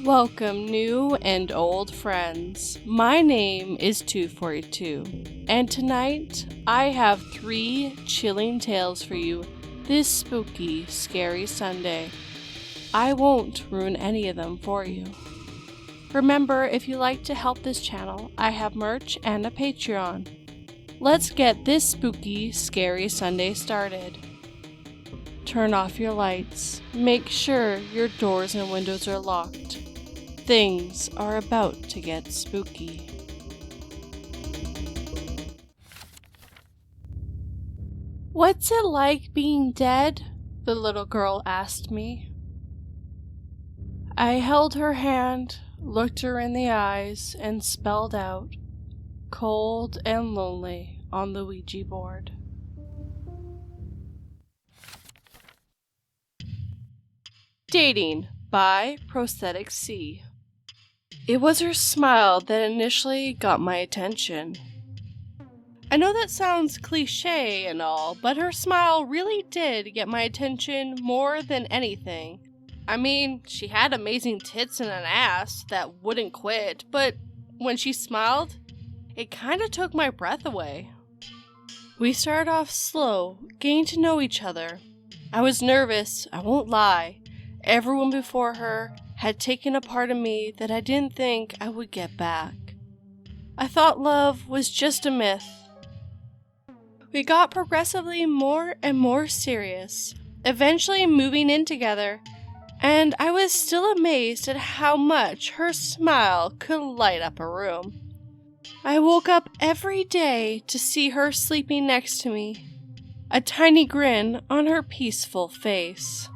Welcome, new and old friends. My name is 242, and tonight I have 3 chilling tales for you this spooky, scary Sunday. I won't ruin any of them for you. Remember, if you'd like to help this channel, I have merch and a Patreon. Let's get this spooky, scary Sunday started. Turn off your lights. Make sure your doors and windows are locked. Things are about to get spooky. "What's it like being dead?" the little girl asked me. I held her hand, looked her in the eyes, and spelled out, "Cold and lonely," on the Ouija board. Dating by Prosthetic C. It was her smile that initially got my attention. I know that sounds cliche and all, but her smile really did get my attention more than anything. I mean, she had amazing tits and an ass that wouldn't quit, but when she smiled, it kinda took my breath away. We started off slow, getting to know each other. I was nervous, I won't lie. Everyone before her had taken a part of me that I didn't think I would get back. I thought love was just a myth. We got progressively more and more serious, eventually moving in together, and I was still amazed at how much her smile could light up a room. I woke up every day to see her sleeping next to me, a tiny grin on her peaceful face.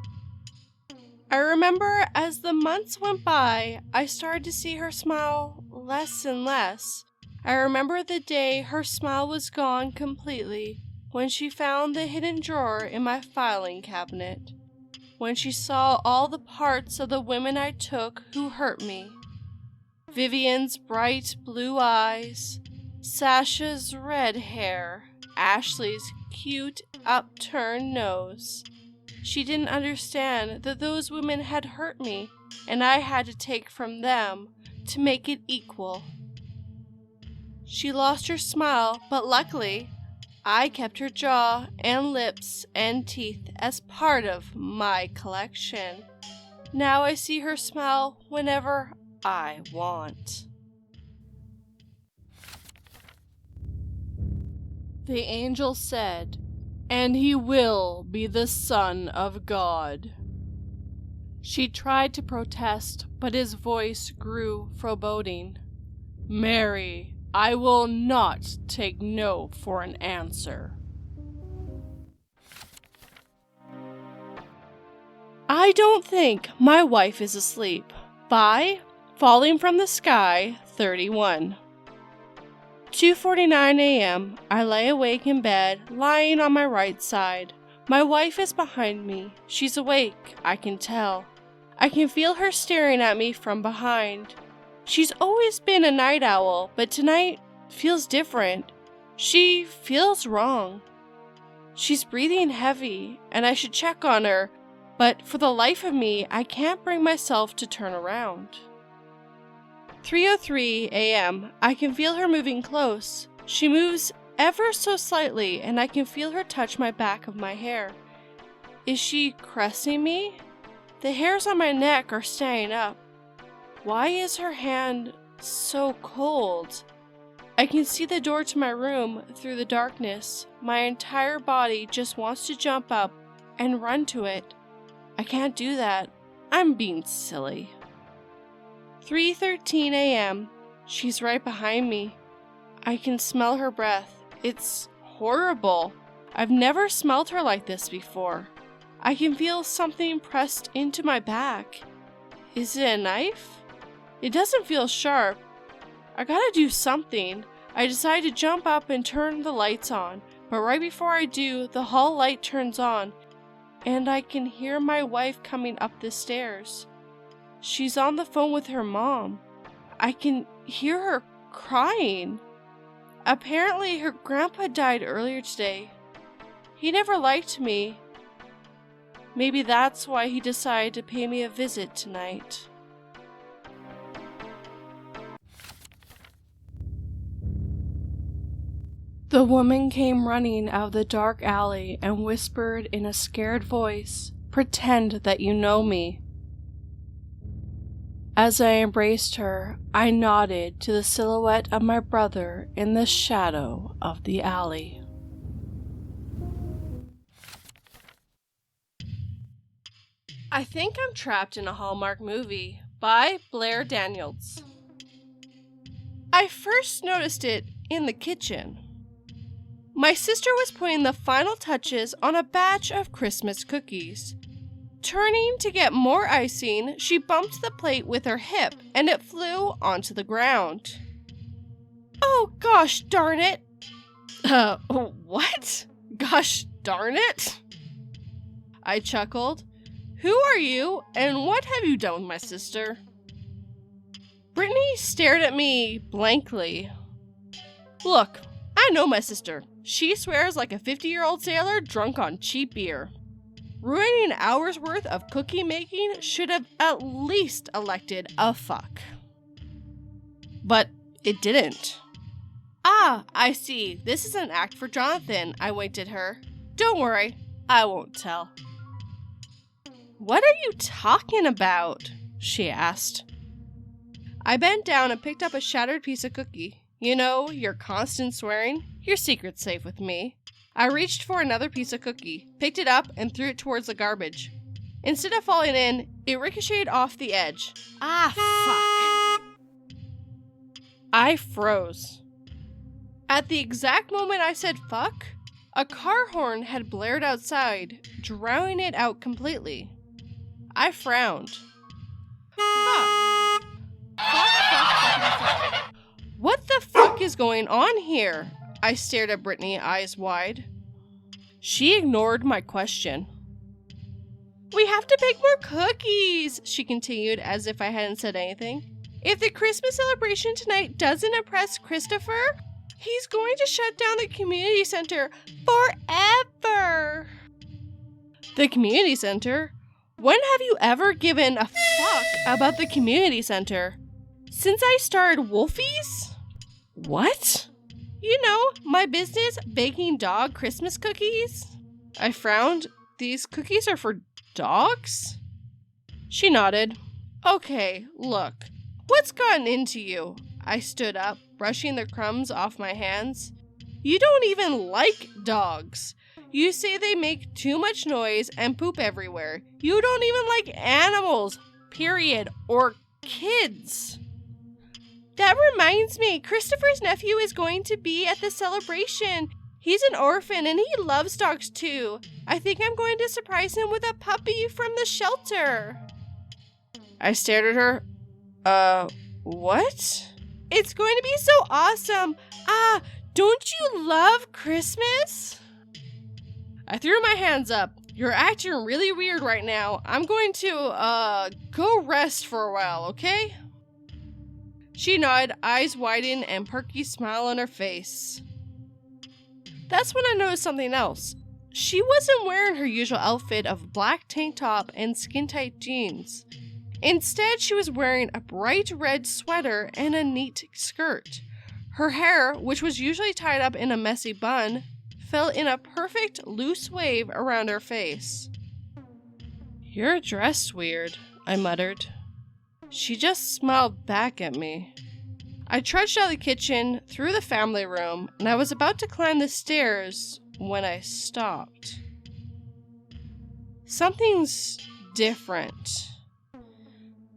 I remember as the months went by, I started to see her smile less and less. I remember the day her smile was gone completely, when she found the hidden drawer in my filing cabinet, when she saw all the parts of the women I took who hurt me. Vivian's bright blue eyes, Sasha's red hair, Ashley's cute upturned nose. She didn't understand that those women had hurt me, and I had to take from them to make it equal. She lost her smile, but luckily, I kept her jaw and lips and teeth as part of my collection. Now I see her smile whenever I want. The angel said, "And he will be the Son of God." She tried to protest, but his voice grew foreboding. "Mary, I will not take no for an answer." I Don't Think My Wife is Asleep by Falling from the Sky 31. 2:49 a.m. I lay awake in bed, lying on my right side. My wife is behind me. She's awake, I can tell. I can feel her staring at me from behind. She's always been a night owl, but tonight feels different. She feels wrong. She's breathing heavy, and I should check on her, but for the life of me, I can't bring myself to turn around. 3:03 a.m. I can feel her moving close. She moves ever so slightly, and I can feel her touch my back of my hair. Is she caressing me? The hairs on my neck are standing up. Why is her hand so cold? I can see the door to my room through the darkness. My entire body just wants to jump up and run to it. I can't do that. I'm being silly. 3:13 a.m. She's right behind me. I can smell her breath. It's horrible. I've never smelled her like this before. I can feel something pressed into my back. Is it a knife? It doesn't feel sharp. I gotta do something. I decide to jump up and turn the lights on, but right before I do, the hall light turns on, and I can hear my wife coming up the stairs. She's on the phone with her mom. I can hear her crying. Apparently, her grandpa died earlier today. He never liked me. Maybe that's why he decided to pay me a visit tonight. The woman came running out of the dark alley and whispered in a scared voice, "Pretend that you know me." As I embraced her, I nodded to the silhouette of my brother in the shadow of the alley. I Think I'm Trapped in a Hallmark Movie by Blair Daniels. I first noticed it in the kitchen. My sister was putting the final touches on a batch of Christmas cookies. Turning to get more icing, she bumped the plate with her hip and it flew onto the ground. "Oh, gosh darn it!" What? Gosh darn it? I chuckled. "Who are you, and what have you done with my sister?" Brittany stared at me blankly. "Look, I know my sister. She swears like a 50-year-old sailor drunk on cheap beer. Ruining an hour's worth of cookie making should have at least elected a fuck." But it didn't. "Ah, I see. This is an act for Jonathan," I winked at her. "Don't worry, I won't tell." "What are you talking about?" she asked. I bent down and picked up a shattered piece of cookie. "You know, your constant swearing, your secret's safe with me." I reached for another piece of cookie, picked it up, and threw it towards the garbage. Instead of falling in, it ricocheted off the edge. Ah, fuck. I froze. At the exact moment I said fuck, a car horn had blared outside, drowning it out completely. I frowned. Fuck. Fuck. What the fuck is going on here? I stared at Brittany, eyes wide. She ignored my question. "We have to bake more cookies," she continued as if I hadn't said anything. "If the Christmas celebration tonight doesn't impress Christopher, he's going to shut down the community center forever." The community center? When have you ever given a fuck about the community center? Since I started Wolfie's? What? "You know, my business, baking dog Christmas cookies." I frowned. "These cookies are for dogs?" She nodded. "Okay, look. What's gotten into you?" I stood up, brushing the crumbs off my hands. "You don't even like dogs. You say they make too much noise and poop everywhere. You don't even like animals, period, or kids." "That reminds me, Christopher's nephew is going to be at the celebration. He's an orphan and he loves dogs too. I think I'm going to surprise him with a puppy from the shelter." I stared at her. What? "It's going to be so awesome. Ah, don't you love Christmas?" I threw my hands up. "You're acting really weird right now. I'm going to, go rest for a while, okay?" She nodded, eyes widened, and perky smile on her face. That's when I noticed something else. She wasn't wearing her usual outfit of black tank top and skin-tight jeans. Instead, she was wearing a bright red sweater and a neat skirt. Her hair, which was usually tied up in a messy bun, fell in a perfect loose wave around her face. "You're dressed weird," I muttered. She just smiled back at me. I trudged out of the kitchen, through the family room, and I was about to climb the stairs when I stopped. Something's different.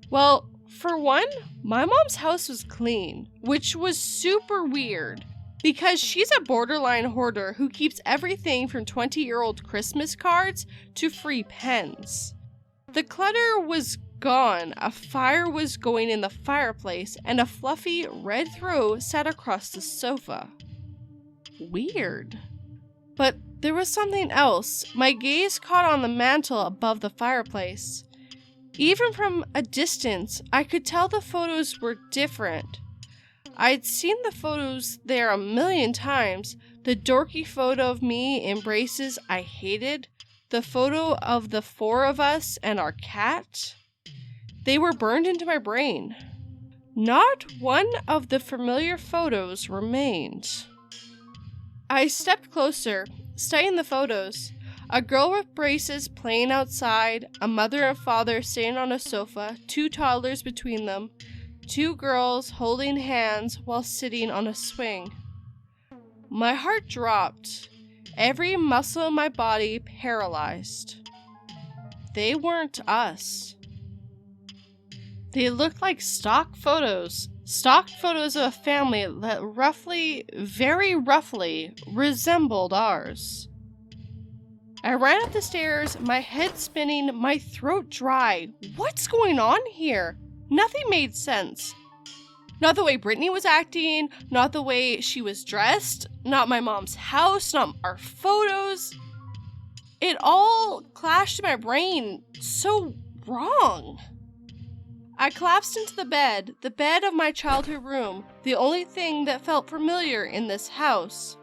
Well, for one, my mom's house was clean, which was super weird, because she's a borderline hoarder who keeps everything from 20-year-old Christmas cards to free pens. The clutter was gone, a fire was going in the fireplace, and a fluffy red throw sat across the sofa. Weird. But there was something else. My gaze caught on the mantel above the fireplace. Even from a distance, I could tell the photos were different. I'd seen the photos there a million times. The dorky photo of me in braces I hated, the photo of the four of us and our cat. They were burned into my brain. Not one of the familiar photos remained. I stepped closer, studying the photos. A girl with braces playing outside, a mother and father sitting on a sofa, 2 toddlers between them, 2 girls holding hands while sitting on a swing. My heart dropped, every muscle in my body paralyzed. They weren't us. They looked like stock photos of a family that very roughly, resembled ours. I ran up the stairs, my head spinning, my throat dry. What's going on here? Nothing made sense. Not the way Brittany was acting, not the way she was dressed, not my mom's house, not our photos. It all clashed in my brain so wrong. I collapsed into the bed of my childhood room, the only thing that felt familiar in this house.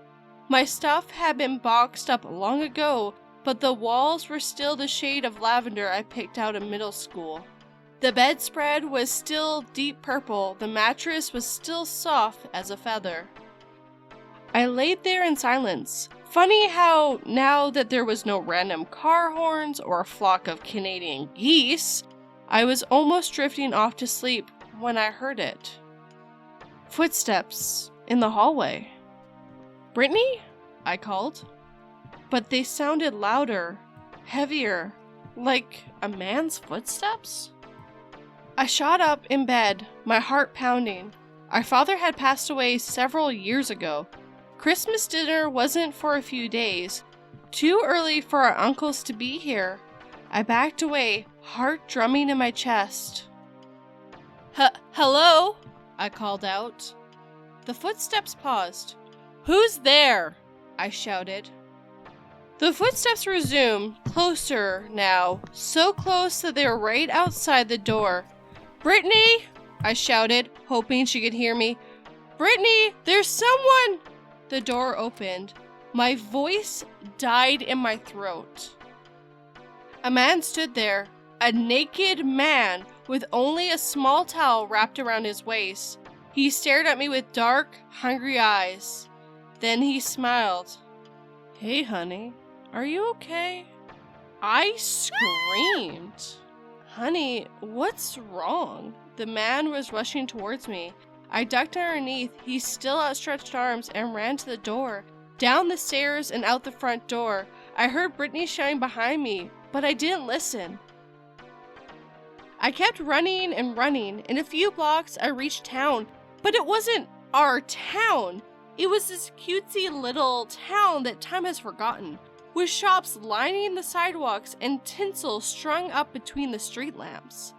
My stuff had been boxed up long ago, but the walls were still the shade of lavender I picked out in middle school. The bedspread was still deep purple, the mattress was still soft as a feather. I laid there in silence. Funny how, now that there was no random car horns or a flock of Canadian geese, I was almost drifting off to sleep when I heard it. Footsteps in the hallway. "Brittany?" I called. But they sounded louder, heavier, like a man's footsteps. I shot up in bed, my heart pounding. Our father had passed away several years ago. Christmas dinner wasn't for a few days. Too early for our uncles to be here. I backed away, heart drumming in my chest. Hello? I called out. The footsteps paused. "Who's there?" I shouted. The footsteps resumed, closer now, so close that they were right outside the door. "Brittany!" I shouted, hoping she could hear me. "Brittany, there's someone!" The door opened. My voice died in my throat. A man stood there, a naked man with only a small towel wrapped around his waist. He stared at me with dark, hungry eyes. Then he smiled. "Hey, honey, are you okay?" I screamed. "Honey, what's wrong?" The man was rushing towards me. I ducked underneath his still outstretched arms and ran to the door, down the stairs and out the front door. I heard Brittany shouting behind me, but I didn't listen. I kept running and running. In a few blocks, I reached town, but it wasn't our town. It was this cutesy little town that time has forgotten, with shops lining the sidewalks and tinsel strung up between the street lamps.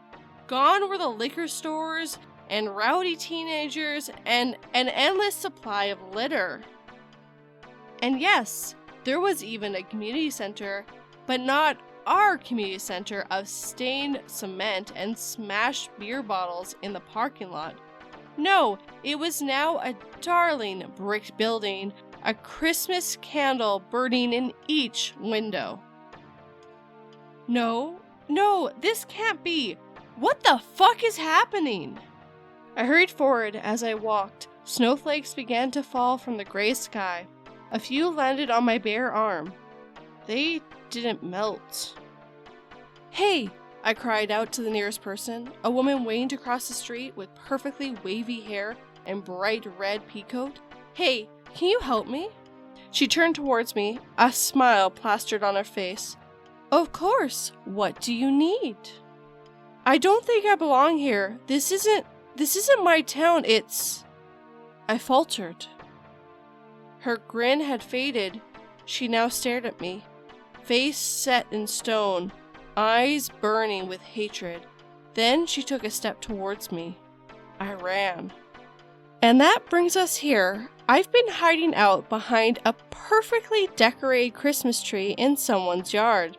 Gone were the liquor stores and rowdy teenagers and an endless supply of litter. And yes, there was even a community center, but not our community center of stained cement and smashed beer bottles in the parking lot. No, it was now a darling brick building, a Christmas candle burning in each window. No, this can't be. What the fuck is happening? I hurried forward as I walked. Snowflakes began to fall from the gray sky. A few landed on my bare arm. They didn't melt. "Hey!" I cried out to the nearest person, a woman waiting to cross the street with perfectly wavy hair and bright red peacoat. "Hey, can you help me?" She turned towards me, a smile plastered on her face. "Of course. What do you need?" "I don't think I belong here. This isn't my town. It's..." I faltered. Her grin had faded. She now stared at me, face set in stone, eyes burning with hatred. Then she took a step towards me. I ran. And that brings us here. I've been hiding out behind a perfectly decorated Christmas tree in someone's yard.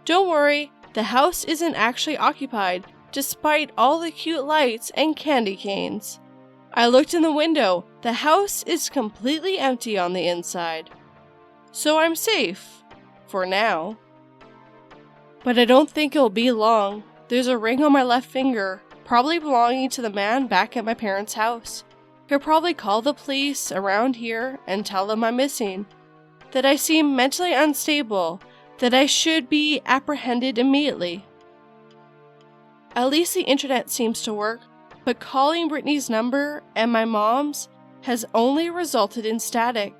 Don't worry, the house isn't actually occupied, despite all the cute lights and candy canes. I looked in the window. The house is completely empty on the inside. So I'm safe. For now. But I don't think it'll be long. There's a ring on my left finger, probably belonging to the man back at my parents' house. He'll probably call the police around here and tell them I'm missing, that I seem mentally unstable, that I should be apprehended immediately. At least the internet seems to work, but calling Brittany's number and my mom's has only resulted in static.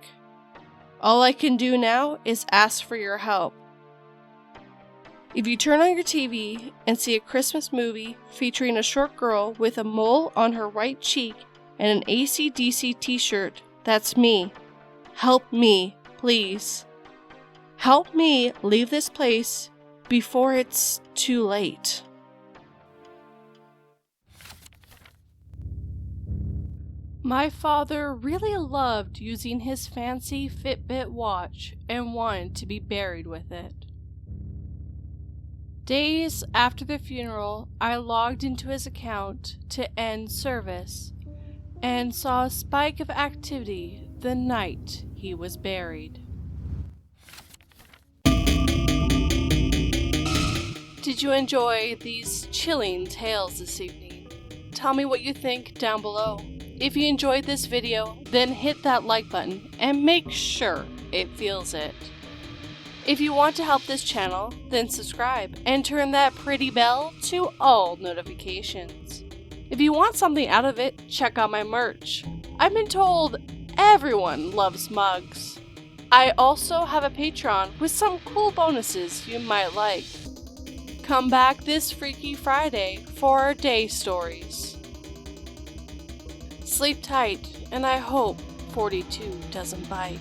All I can do now is ask for your help. If you turn on your TV and see a Christmas movie featuring a short girl with a mole on her right cheek and an AC/DC t-shirt, that's me. Help me, please. Help me leave this place before it's too late. My father really loved using his fancy Fitbit watch and wanted to be buried with it. Days after the funeral, I logged into his account to end service and saw a spike of activity the night he was buried. Did you enjoy these chilling tales this evening? Tell me what you think down below. If you enjoyed this video, then hit that like button and make sure it feels it. If you want to help this channel, then subscribe and turn that pretty bell to all notifications. If you want something out of it, check out my merch. I've been told everyone loves mugs. I also have a Patreon with some cool bonuses you might like. Come back this Freaky Friday for our day stories. Sleep tight, and I hope 42 doesn't bite.